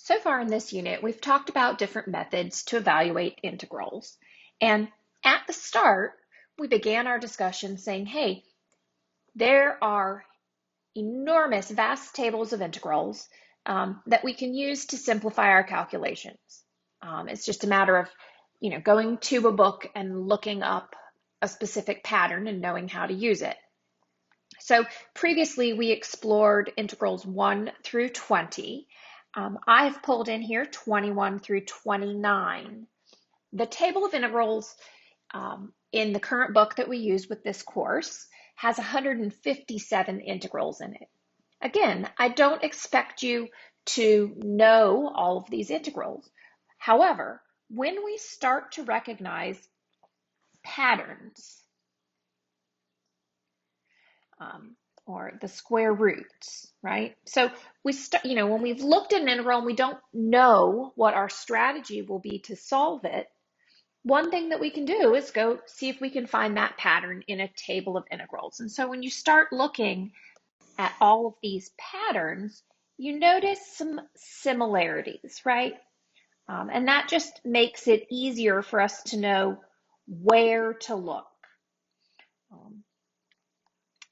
So far in this unit, we've talked about different methods to evaluate integrals. And at the start, we began our discussion saying, hey, there are enormous, vast tables of integrals that we can use to simplify our calculations. It's just a matter of, going to a book and looking up a specific pattern and knowing how to use it. So previously we explored integrals 1 through 20. I've pulled in here 21 through 29. The table of integrals in the current book that we use with this course has 157 integrals in it. Again, I don't expect you to know all of these integrals. However, when we start to recognize patterns, or the square roots, right? So we start, when we've looked at an integral and we don't know what our strategy will be to solve it, one thing that we can do is go see if we can find that pattern in a table of integrals. And so when you start looking at all of these patterns, you notice some similarities, right? And that just makes it easier for us to know where to look.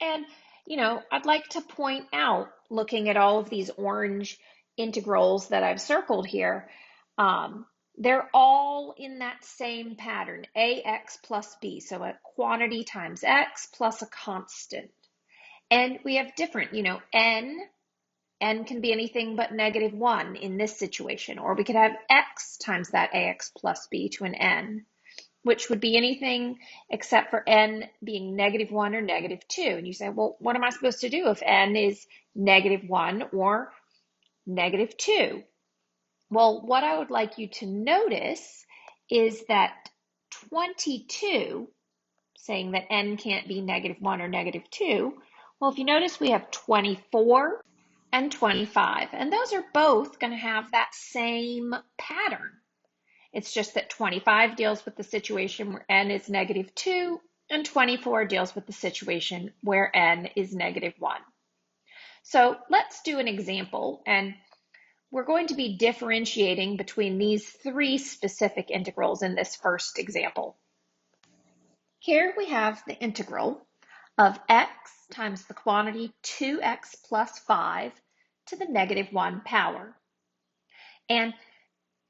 And I'd like to point out, looking at all of these orange integrals that I've circled here, they're all in that same pattern, ax plus b, so a quantity times x plus a constant. And we have different, n can be anything but -1 in this situation, or we could have x times that ax plus b to an n, which would be anything except for n being -1 or -2. And you say, well, what am I supposed to do if n is -1 or -2? Well, what I would like you to notice is that 22, saying that n can't be -1 or -2, well, if you notice, we have 24 and 25, and those are both going to have that same pattern. It's just that 25 deals with the situation where n is -2, and 24 deals with the situation where n is -1. So let's do an example, and we're going to be differentiating between these three specific integrals in this first example. Here we have the integral of x times the quantity 2x plus 5 to the -1 power. And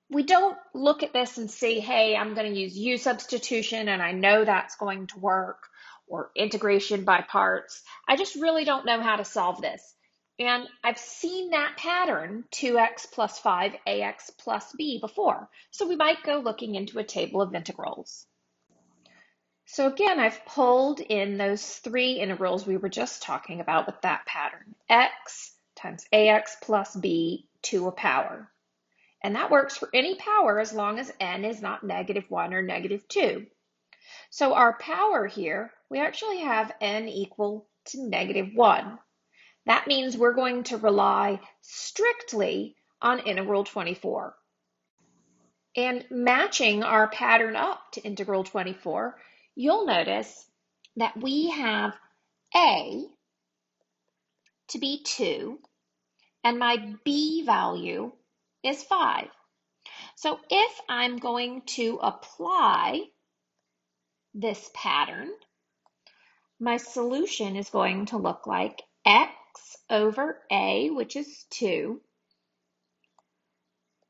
we don't look at this and say, hey, I'm going to use u substitution and I know that's going to work, or integration by parts. I just really don't know how to solve this. And I've seen that pattern, 2x plus 5, ax plus b, before. So we might go looking into a table of integrals. So again, I've pulled in those three integrals we were just talking about with that pattern, x times ax plus b to a power. And that works for any power as long as n is not -1 or -2. So our power here, we actually have n equal to -1. That means we're going to rely strictly on integral 24. And matching our pattern up to integral 24, you'll notice that we have a to be 2, and my b value is 5. So if I'm going to apply this pattern, my solution is going to look like x over a, which is 2,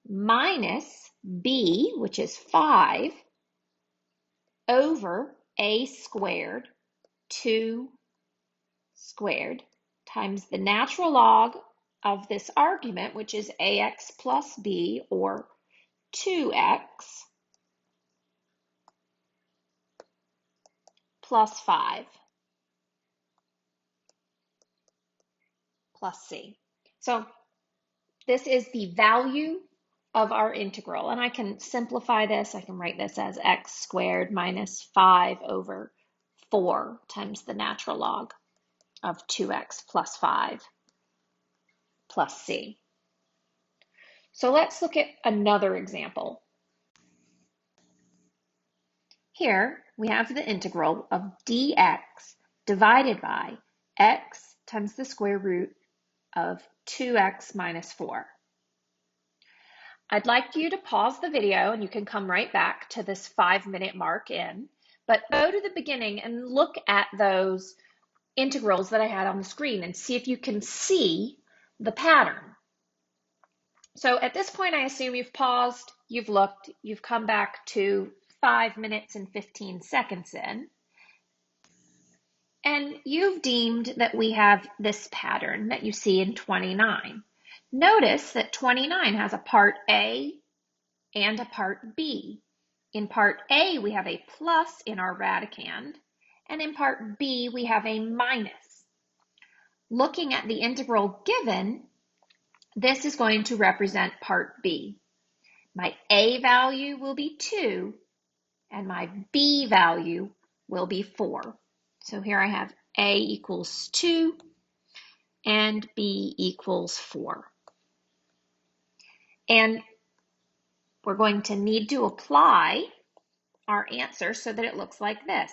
minus b, which is 5, over a squared, 2 squared, times the natural log of this argument, which is ax plus b, or 2x, plus 5, plus c. So this is the value of our integral, and I can simplify this. I can write this as x squared minus 5 over 4 times the natural log of 2x plus 5 plus c. So let's look at another example. Here we have the integral of dx divided by x times the square root of 2x minus 4. I'd like you to pause the video and you can come right back to this 5-minute mark in, but go to the beginning and look at those integrals that I had on the screen and see if you can see the pattern. So at this point, I assume you've paused, you've looked, you've come back to 5 minutes and 15 seconds in, and you've deemed that we have this pattern that you see in 29. Notice that 29 has a part A and a part B. In part A, we have a plus in our radicand, and in part B, we have a minus. Looking at the integral given, this is going to represent part B. My A value will be 2, and my B value will be 4. So here I have A equals 2, and B equals 4. And we're going to need to apply our answer so that it looks like this.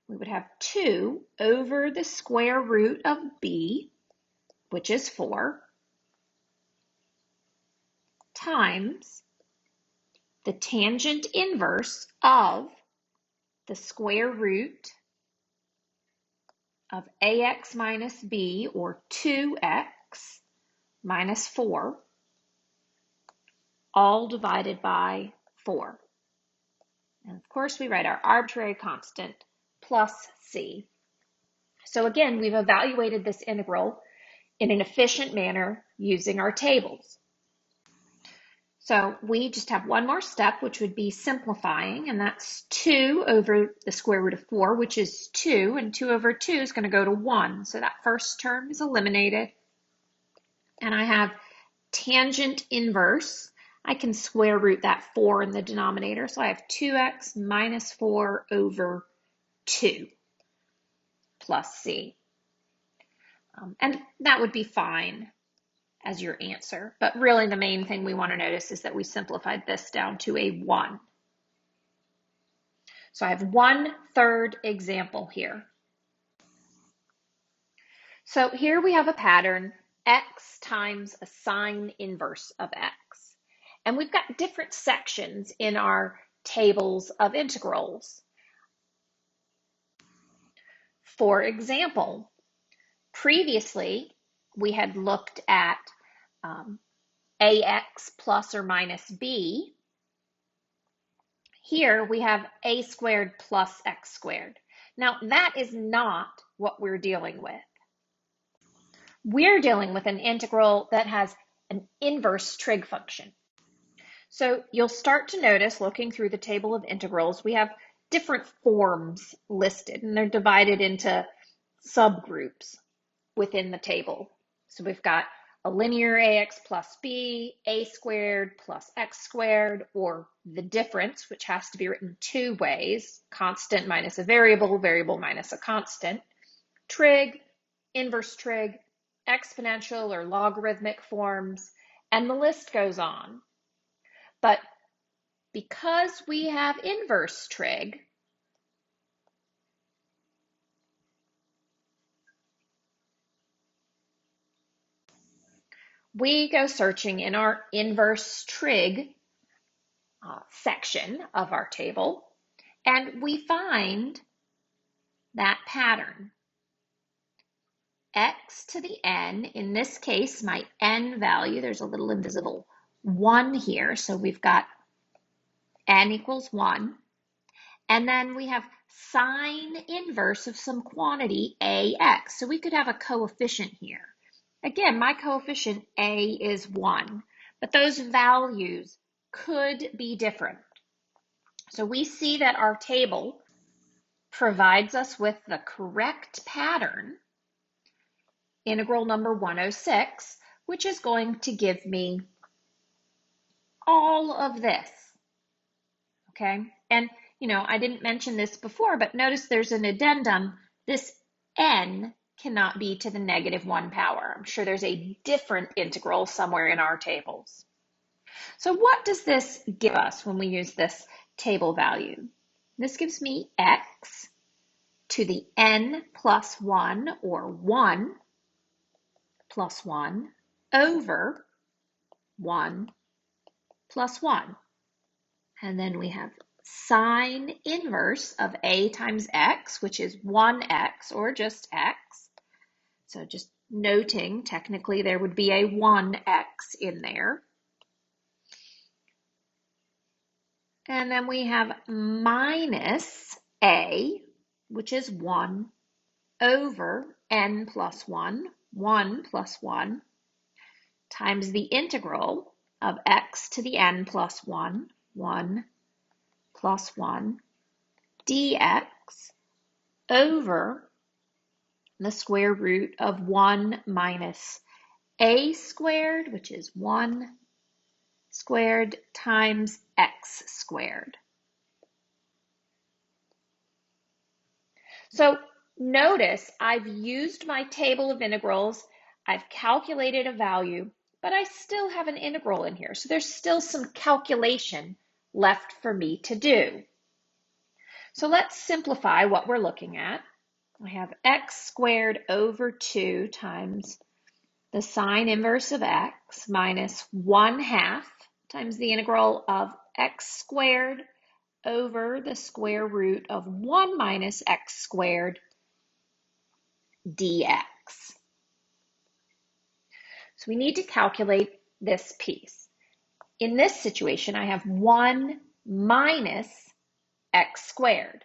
We would have 2 over the square root of B, which is 4, times the tangent inverse of the square root of ax minus b, or 2x minus 4, all divided by 4. And of course, we write our arbitrary constant plus c. So again, we've evaluated this integral in an efficient manner using our tables. So we just have one more step, which would be simplifying, and that's 2 over the square root of 4, which is 2, and 2 over 2 is going to go to 1. So that first term is eliminated. And I have tangent inverse. I can square root that 4 in the denominator, so I have 2x minus 4 over 2 plus c. And that would be fine as your answer. But really the main thing we want to notice is that we simplified this down to a 1. So I have 1/3 example here. So here we have a pattern, x times a sine inverse of x. And we've got different sections in our tables of integrals. For example, previously we had looked at ax plus or minus b. Here we have a squared plus x squared. Now that is not what we're dealing with. We're dealing with an integral that has an inverse trig function. So you'll start to notice, looking through the table of integrals, we have different forms listed, and they're divided into subgroups within the table. So we've got a linear ax plus b, a squared plus x squared, or the difference, which has to be written 2 ways, constant minus a variable, variable minus a constant, trig, inverse trig, exponential or logarithmic forms, and the list goes on. But because we have inverse trig, we go searching in our inverse trig section of our table, and we find that pattern. X to the n, in this case, my n value, there's a little invisible 1 here, so we've got n equals 1. And then we have sine inverse of some quantity ax. So we could have a coefficient here. Again, my coefficient a is 1, but those values could be different. So we see that our table provides us with the correct pattern, integral number 106, which is going to give me all of this, okay? And, I didn't mention this before, but notice there's an addendum. This n cannot be to the -1 power. I'm sure there's a different integral somewhere in our tables. So what does this give us when we use this table value? This gives me x to the n plus 1, or 1 plus 1, over 1 plus 1. And then we have sine inverse of a times x, which is 1x, or just x. So just noting, technically there would be a 1x in there. And then we have minus a, which is 1, over n plus 1, 1 plus 1, times the integral of x to the n plus 1, 1 plus 1, dx over the square root of 1 minus a squared, which is 1 squared, times x squared. So notice I've used my table of integrals, I've calculated a value, but I still have an integral in here. So there's still some calculation left for me to do. So let's simplify what we're looking at. I have x squared over 2 times the sine inverse of x minus 1/2 times the integral of x squared over the square root of 1 minus x squared dx. So we need to calculate this piece. In this situation, I have 1 minus x squared.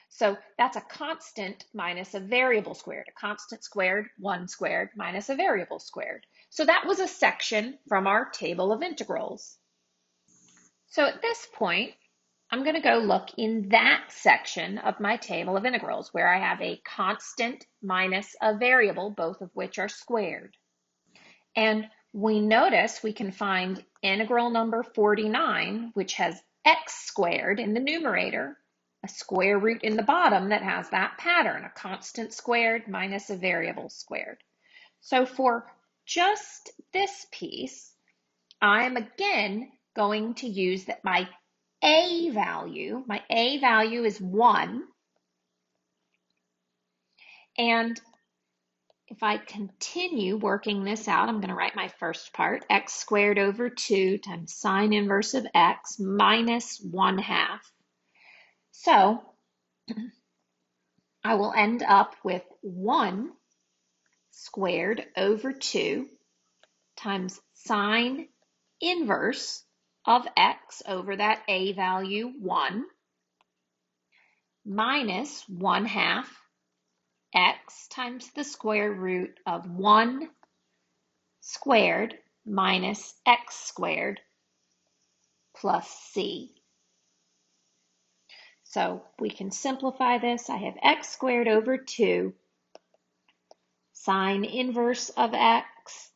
So that's a constant minus a variable squared. A constant squared, 1 squared, minus a variable squared. So that was a section from our table of integrals. So at this point, I'm going to go look in that section of my table of integrals where I have a constant minus a variable, both of which are squared. And we notice we can find integral number 49, which has x squared in the numerator, a square root in the bottom that has that pattern, a constant squared minus a variable squared. So for just this piece, I am again going to use that my a value is 1. And if I continue working this out, I'm going to write my first part, x squared over 2 times sine inverse of x minus 1/2. So I will end up with 1 squared over 2 times sine inverse of x over that a value 1 minus 1/2 x times the square root of 1 squared minus x squared plus c. So we can simplify this. I have x squared over 2 sine inverse of x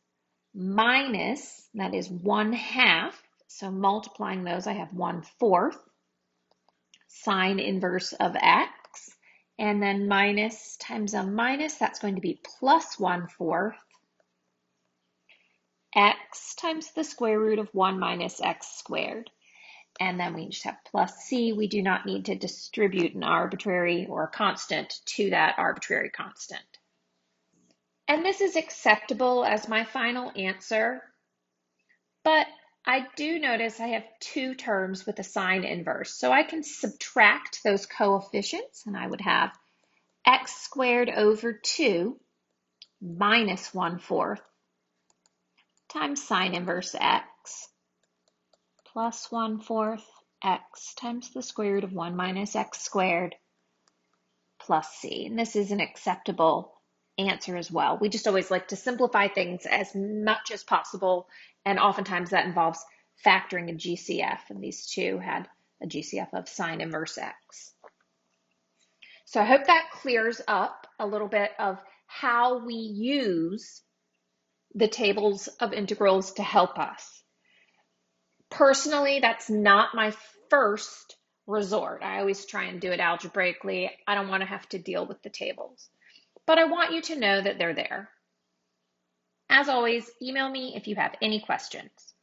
minus, that is 1/2. So multiplying those, I have 1/4 sine inverse of x, and then minus times a minus, that's going to be plus 1/4 x times the square root of 1 minus x squared. And then we just have plus c. We do not need to distribute an arbitrary or a constant to that arbitrary constant. And this is acceptable as my final answer, but I do notice I have 2 terms with a sine inverse. So I can subtract those coefficients, and I would have x squared over 2 minus 1/4 times sine inverse x plus 1/4 x times the square root of 1 minus x squared plus c. And this is an acceptable answer as well. We just always like to simplify things as much as possible, and oftentimes that involves factoring a GCF, and these two had a GCF of sine inverse x. So I hope that clears up a little bit of how we use the tables of integrals to help us. Personally, that's not my first resort. I always try and do it algebraically. I don't want to have to deal with the tables, but I want you to know that they're there. As always, email me if you have any questions.